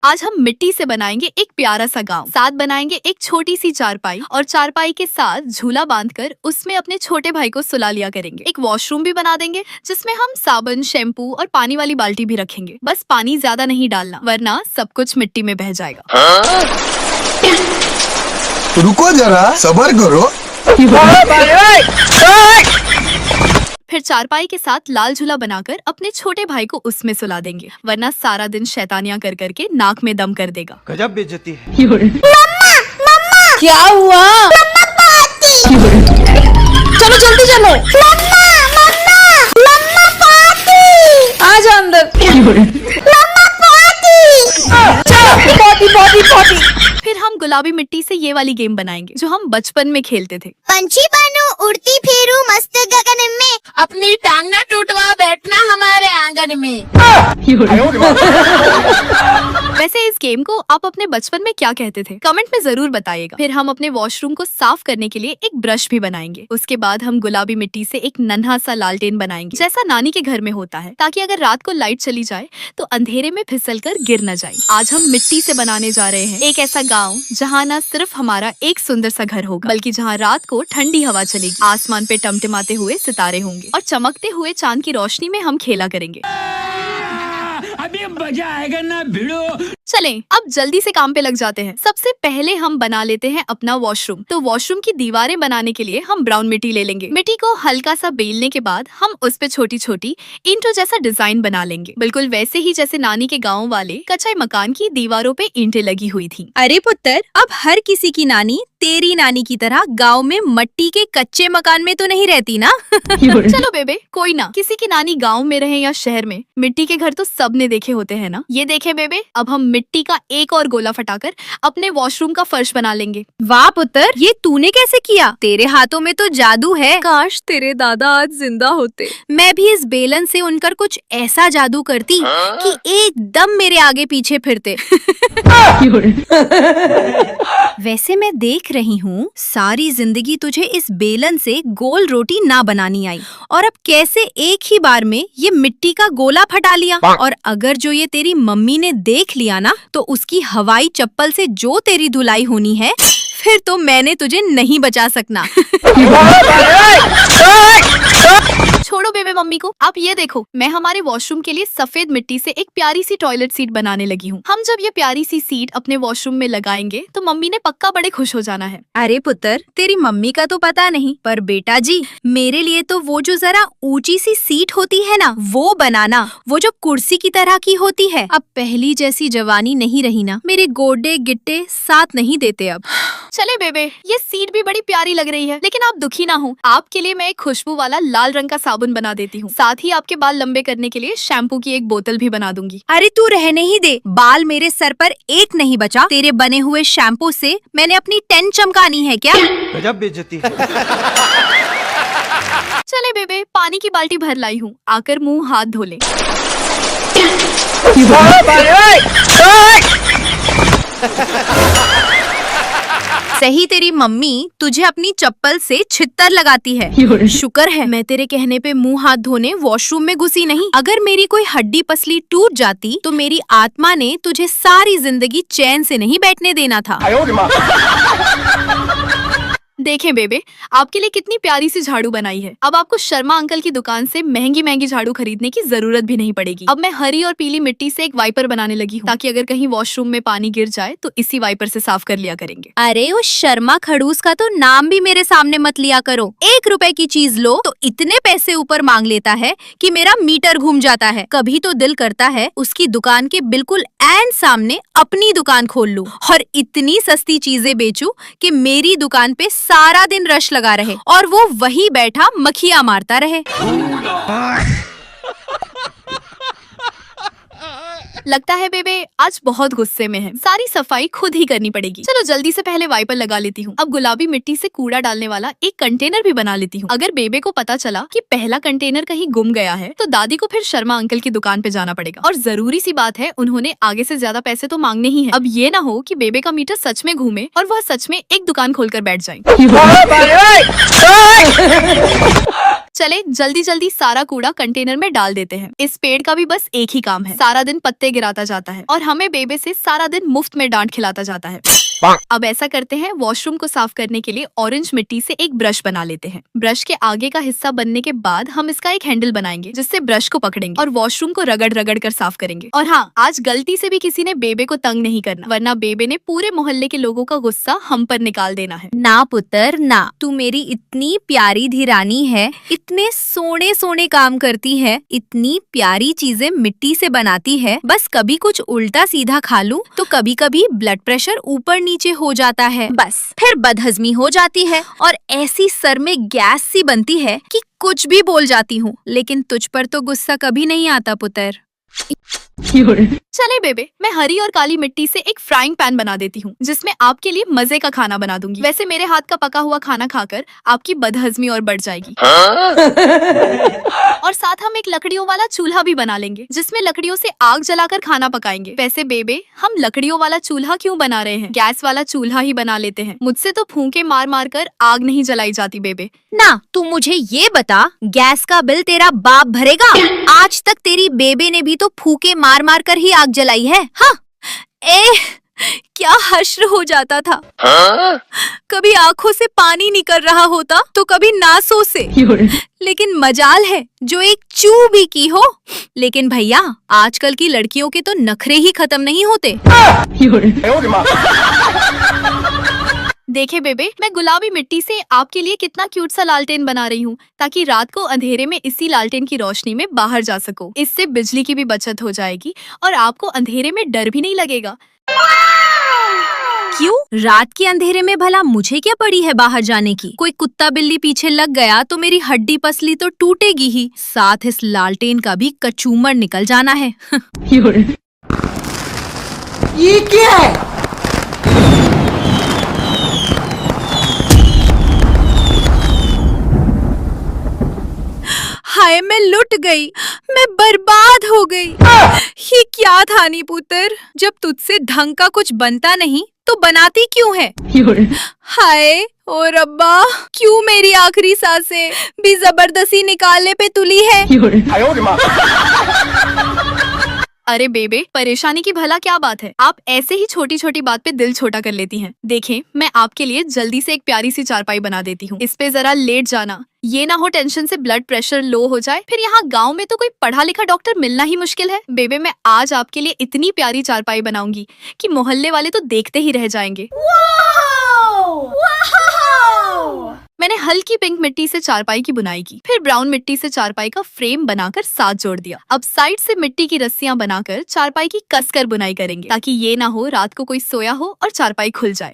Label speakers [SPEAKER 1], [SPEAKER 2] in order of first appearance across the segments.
[SPEAKER 1] आज हम मिट्टी से बनाएंगे एक प्यारा सा गांव। साथ बनाएंगे एक छोटी सी चारपाई और चारपाई के साथ झूला बांधकर उसमें अपने छोटे भाई को सुला लिया करेंगे। एक वॉशरूम भी बना देंगे जिसमें हम साबुन, शैम्पू और पानी वाली बाल्टी भी रखेंगे। बस पानी ज्यादा नहीं डालना वरना सब कुछ मिट्टी में बह जाएगा।
[SPEAKER 2] रुको जरा, सब्र करो।
[SPEAKER 1] फिर चारपाई के साथ लाल झूला बनाकर अपने छोटे भाई को उसमें सुला देंगे वरना सारा दिन शैतानियां कर करके नाक में दम कर देगा।
[SPEAKER 3] गजब बेइज्जती है।
[SPEAKER 4] मम्मा, क्या हुआ? चलो जल्दी चलो। आजा अंदर। पोटी।
[SPEAKER 1] फिर हम गुलाबी मिट्टी से ये वाली गेम बनाएंगे जो हम बचपन में खेलते थे।
[SPEAKER 5] पंछी बनूं, उड़ती फिरूं मस्त गगन में,
[SPEAKER 4] अपनी टांग ना टूटवा बैठना हमारे आंगन में।
[SPEAKER 1] वैसे इस गेम को आप अपने बचपन में क्या कहते थे कमेंट में जरूर बताइएगा। फिर हम अपने वॉशरूम को साफ करने के लिए एक ब्रश भी बनाएंगे। उसके बाद हम गुलाबी मिट्टी से एक नन्हा सा लालटेन बनाएंगे जैसा नानी के घर में होता है, ताकि अगर रात को लाइट चली जाए तो अंधेरे में फिसलकर गिर न जाए। आज हम मिट्टी से बनाने जा रहे हैं एक ऐसा गाँव जहाँ न सिर्फ हमारा एक सुंदर सा घर होगा बल्कि जहाँ रात को ठंडी हवा चलेगी, आसमान पे टमटमाते हुए सितारे होंगे और चमकते हुए चांद की रोशनी में हम खेला करेंगे।
[SPEAKER 6] अभी मजा आएगा ना भिड़ो।
[SPEAKER 1] चलें, अब जल्दी से काम पे लग जाते हैं। सबसे पहले हम बना लेते हैं अपना वॉशरूम। तो वॉशरूम की दीवारें बनाने के लिए हम ब्राउन मिट्टी ले लेंगे। मिट्टी को हल्का सा बेलने के बाद हम उस पे छोटी छोटी ईंटों जैसा डिजाइन बना लेंगे, बिल्कुल वैसे ही जैसे नानी के गाँव वाले कच्चे मकान की दीवारों पे ईंटें लगी हुई थी।
[SPEAKER 7] अरे पुत्र, अब हर किसी की नानी तेरी नानी की तरह गांव में मट्टी के कच्चे मकान में तो नहीं रहती ना।
[SPEAKER 1] चलो बेबे, कोई ना, किसी की नानी गांव में रहे या शहर में, मिट्टी के घर तो सबने देखे होते हैं ना। ये देखे बेबे, अब हम मिट्टी का एक और गोला फटाकर अपने वॉशरूम का फर्श बना लेंगे।
[SPEAKER 7] वाह पुत्र, ये तूने कैसे किया? तेरे हाथों में तो जादू है। काश तेरे दादा आज जिंदा होते। मैं भी इस बेलन से उनकर कुछ ऐसा जादू करती कि एकदम मेरे आगे पीछे फिरते। वैसे मैं देख रही हूँ सारी जिंदगी तुझे इस बेलन से गोल रोटी ना बनानी आई, और अब कैसे एक ही बार में ये मिट्टी का गोला फटा लिया। और अगर जो ये तेरी मम्मी ने देख लिया ना तो उसकी हवाई चप्पल से जो तेरी धुलाई होनी है, फिर तो मैंने तुझे नहीं बचा सकना।
[SPEAKER 1] छोड़ो बेबे मम्मी को, आप ये देखो, मैं हमारे वॉशरूम के लिए सफेद मिट्टी से एक प्यारी सी टॉयलेट सीट बनाने लगी हूँ। हम जब ये प्यारी सी सीट अपने वॉशरूम में लगाएंगे तो मम्मी ने पक्का बड़े खुश हो जाना है।
[SPEAKER 7] अरे पुत्र, तेरी मम्मी का तो पता नहीं, पर बेटा जी मेरे लिए तो वो जो जरा ऊंची सी सीट होती है ना, वो बनाना, वो जो कुर्सी की तरह की होती है। अब पहली जैसी जवानी नहीं रही ना, मेरे गोडे गिट्टे साथ नहीं देते अब।
[SPEAKER 1] चले बेबे, ये सीट भी बड़ी प्यारी लग रही है, लेकिन आप दुखी ना हो, आपके लिए मैं एक खुशबू वाला लाल रंग का साबुन बना देती हूँ। साथ ही आपके बाल लंबे करने के लिए शैम्पू की एक बोतल भी बना दूंगी।
[SPEAKER 7] अरे तू रहने ही दे, बाल मेरे सर पर एक नहीं बचा। तेरे बने हुए शैम्पू से मैंने अपनी टेन चमकानी है क्या?
[SPEAKER 3] गजब बेइज्जती है।
[SPEAKER 1] चले बेबे, पानी की बाल्टी भर लाई हूँ, आकर मुंह हाथ धो ले।
[SPEAKER 7] सही तेरी मम्मी तुझे अपनी चप्पल से छित्तर लगाती है। शुक्र है मैं तेरे कहने पे मुंह हाथ धोने वॉशरूम में घुसी नहीं। अगर मेरी कोई हड्डी पसली टूट जाती तो मेरी आत्मा ने तुझे सारी जिंदगी चैन से नहीं बैठने देना था।
[SPEAKER 1] देखें बेबे, आपके लिए कितनी प्यारी सी झाड़ू बनाई है। अब आपको शर्मा अंकल की दुकान से महंगी महंगी झाड़ू खरीदने की जरूरत भी नहीं पड़ेगी। अब मैं हरी और पीली मिट्टी से एक वाइपर बनाने लगी हूँ, ताकि अगर कहीं वॉशरूम में पानी गिर जाए तो इसी वाइपर से साफ कर लिया करेंगे।
[SPEAKER 7] अरे उस शर्मा खड़ूस का तो नाम भी मेरे सामने मत लिया करो। 1 रुपए की चीज लो तो इतने पैसे ऊपर मांग लेता है कि मेरा मीटर घूम जाता है। कभी तो दिल करता है उसकी दुकान के बिल्कुल एंड सामने अपनी दुकान खोल लूं और इतनी सस्ती चीजें बेचूं कि मेरी दुकान पे सारा दिन रश लगा रहे और वो वही बैठा मक्खियां मारता रहे।
[SPEAKER 1] लगता है बेबे आज बहुत गुस्से में है, सारी सफाई खुद ही करनी पड़ेगी। चलो जल्दी से पहले वाइपर लगा लेती हूँ। अब गुलाबी मिट्टी से कूड़ा डालने वाला एक कंटेनर भी बना लेती हूँ। अगर बेबे को पता चला कि पहला कंटेनर कहीं गुम गया है तो दादी को फिर शर्मा अंकल की दुकान पे जाना पड़ेगा। और जरूरी सी बात है, उन्होंने आगे से ज्यादा पैसे तो मांगने ही है। अब ये ना हो कि बेबे का मीटर सच में घूमे और वह सच में एक दुकान खोलकर बैठ जाए। चले जल्दी जल्दी सारा कूड़ा कंटेनर में डाल देते हैं। इस पेड़ का भी बस एक ही काम है, सारा दिन पत्ते गिराता जाता है और हमें बेबे से सारा दिन मुफ्त में डांट खिलाता जाता है। अब ऐसा करते हैं, वॉशरूम को साफ करने के लिए ऑरेंज मिट्टी से एक ब्रश बना लेते हैं। ब्रश के आगे का हिस्सा बनने के बाद हम इसका एक हैंडल बनाएंगे जिससे ब्रश को पकड़ेंगे और वॉशरूम को रगड़ रगड़ कर साफ करेंगे। और हाँ, आज गलती से भी किसी ने बेबे को तंग नहीं करना, वरना बेबे ने पूरे मोहल्ले के लोगों का गुस्सा हम पर निकाल देना है।
[SPEAKER 7] ना पुत्र ना, तू मेरी इतनी प्यारी धीरानी है, इतने सोने सोने काम करती है, इतनी प्यारी चीजें मिट्टी से बनाती है, बस कभी कुछ उल्टा सीधा खा लूं तो कभी कभी ब्लड प्रेशर ऊपर नीचे हो जाता है, बस फिर बदहजमी हो जाती है और ऐसी सर में गैस सी बनती है कि कुछ भी बोल जाती हूँ, लेकिन तुझ पर तो गुस्सा कभी नहीं आता पुत्र।
[SPEAKER 1] चले बेबे, मैं हरी और काली मिट्टी से एक फ्राइंग पैन बना देती हूँ जिसमें आपके लिए मजे का खाना बना दूंगी। वैसे मेरे हाथ का पका हुआ खाना खाकर आपकी बदहजमी और बढ़ जाएगी। और साथ हम एक लकड़ियों वाला चूल्हा भी बना लेंगे जिसमें लकड़ियों से आग जलाकर खाना पकाएंगे। वैसे बेबे, हम लकड़ियों वाला चूल्हा क्यों बना रहे हैं, गैस वाला चूल्हा ही बना लेते हैं। मुझसे तो फूंके मार मार कर आग नहीं जलाई जाती बेबे।
[SPEAKER 7] ना, तू मुझे ये बता, गैस का बिल तेरा बाप भरेगा? आज तक तेरी बेबे ने भी तो फूके मार मार कर ही आग जलाई है। हाँ, क्या हश्र हो जाता था। कभी आंखों से पानी निकल रहा होता तो कभी नासों से, लेकिन मजाल है जो एक चू भी की हो। लेकिन भैया, आजकल की लड़कियों के तो नखरे ही खत्म नहीं होते।
[SPEAKER 1] देखे बेबे, मैं गुलाबी मिट्टी से आपके लिए कितना क्यूट सा लालटेन बना रही हूँ ताकि रात को अंधेरे में इसी लालटेन की रोशनी में बाहर जा सको। इससे बिजली की भी बचत हो जाएगी और आपको अंधेरे में डर भी नहीं लगेगा।
[SPEAKER 7] क्यों? रात के अंधेरे में भला मुझे क्या पड़ी है बाहर जाने की? कोई कुत्ता बिल्ली पीछे लग गया तो मेरी हड्डी पसली तो टूटेगी ही, साथ इस लालटेन का भी कचूमर निकल जाना है।
[SPEAKER 4] ये क्या है?
[SPEAKER 7] हाय, मैं लुट गई, मैं बर्बाद हो गई। ये क्या था नी पुत्र, जब तुझसे ढंग का कुछ बनता नहीं तो बनाती क्यों है? हाय ओ रब्बा, क्यों मेरी आखिरी सांसें भी जबरदस्ती निकालने पे तुली है?
[SPEAKER 1] अरे बेबे, परेशानी की भला क्या बात है? आप ऐसे ही छोटी छोटी बात पे दिल छोटा कर लेती हैं। देखें, मैं आपके लिए जल्दी से एक प्यारी सी चारपाई बना देती हूँ। इस पे जरा लेट जाना, ये ना हो टेंशन से ब्लड प्रेशर लो हो जाए, फिर यहाँ गांव में तो कोई पढ़ा लिखा डॉक्टर मिलना ही मुश्किल है। बेबे, मैं आज आपके लिए इतनी प्यारी चारपाई बनाऊंगी कि मोहल्ले वाले तो देखते ही रह जाएंगे। मैंने हल्की पिंक मिट्टी से चारपाई की बुनाई की, फिर ब्राउन मिट्टी से चारपाई का फ्रेम बनाकर साथ जोड़ दिया। अब साइड से मिट्टी की रस्सियां बनाकर चारपाई की कसकर बुनाई करेंगे ताकि ये ना हो रात को कोई सोया हो और चारपाई खुल जाए।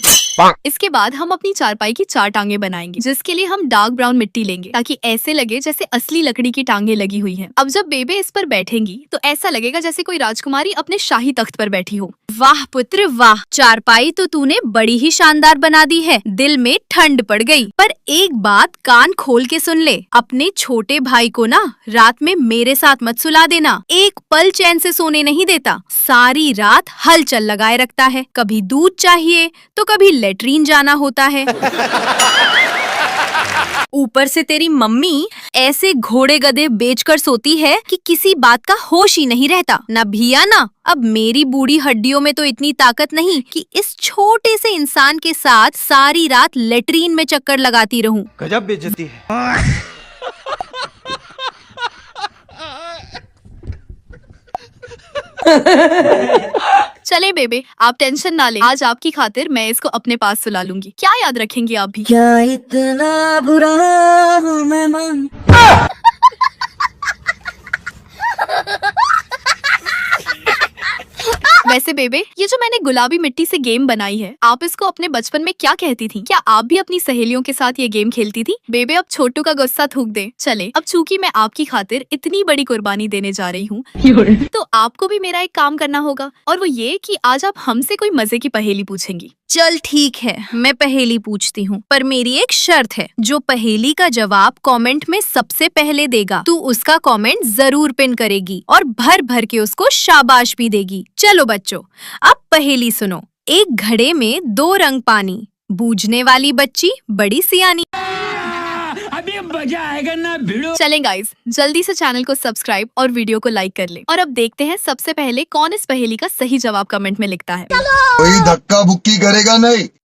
[SPEAKER 1] इसके बाद हम अपनी चारपाई की 4 टांगे बनाएंगे जिसके लिए हम डार्क ब्राउन मिट्टी लेंगे ताकि ऐसे लगे जैसे असली लकड़ी की टांगे लगी हुई हैं। अब जब बेबे इस पर बैठेंगी तो ऐसा लगेगा जैसे कोई राजकुमारी अपने शाही तख्त पर बैठी हो।
[SPEAKER 7] वाह पुत्र वाह, चारपाई तो तूने बड़ी ही शानदार बना दी है, दिल में ठंड पड़ गई। पर एक बात कान खोल के सुन ले, अपने छोटे भाई को ना रात में मेरे साथ मत सुला देना, एक पल चैन से सोने नहीं देता, सारी रात हलचल लगाए रखता है, कभी दूध चाहिए तो कभी लेटरीन जाना होता है। ऊपर से तेरी मम्मी ऐसे घोड़े गधे बेचकर सोती है कि किसी बात का होश ही नहीं रहता। ना भिया ना, अब मेरी बूढ़ी हड्डियों में तो इतनी ताकत नहीं कि इस छोटे से इंसान के साथ सारी रात लेटरीन में चक्कर लगाती रहूं।
[SPEAKER 3] गजब बेइज्जती है।
[SPEAKER 1] चले बेबे, आप टेंशन ना ले, आज आपकी खातिर मैं इसको अपने पास सुला लूंगी। क्या याद रखेंगी आप भी?
[SPEAKER 4] क्या इतना बुरा हूँ मैं मन।
[SPEAKER 1] वैसे बेबे, ये जो मैंने गुलाबी मिट्टी से गेम बनाई है, आप इसको अपने बचपन में क्या कहती थी? क्या आप भी अपनी सहेलियों के साथ ये गेम खेलती थी? बेबे, अब छोटू का गुस्सा थूक दे। चले, अब चूंकि मैं आपकी खातिर इतनी बड़ी कुर्बानी देने जा रही हूँ तो आपको भी मेरा एक काम करना होगा, और वो ये कि आज आप हमसे कोई मजे की पहेली पूछेंगी।
[SPEAKER 7] चल ठीक है, मैं पहेली पूछती हूँ, पर मेरी एक शर्त है, जो पहेली का जवाब कमेंट में सबसे पहले देगा तू उसका कमेंट जरूर पिन करेगी और भर भर के उसको शाबाश भी देगी। चलो बच्चों, अब पहेली सुनो। एक घड़े में 2 रंग पानी, बूझने वाली बच्ची बड़ी सियानी।
[SPEAKER 6] अभी मजा आएगा ना भिड़ो।
[SPEAKER 1] चलें गाइस, जल्दी से चैनल को सब्सक्राइब और वीडियो को लाइक कर लें। और अब देखते हैं सबसे पहले कौन इस पहेली का सही जवाब कमेंट में लिखता है।
[SPEAKER 2] कोई धक्का बुक्की करेगा नहीं।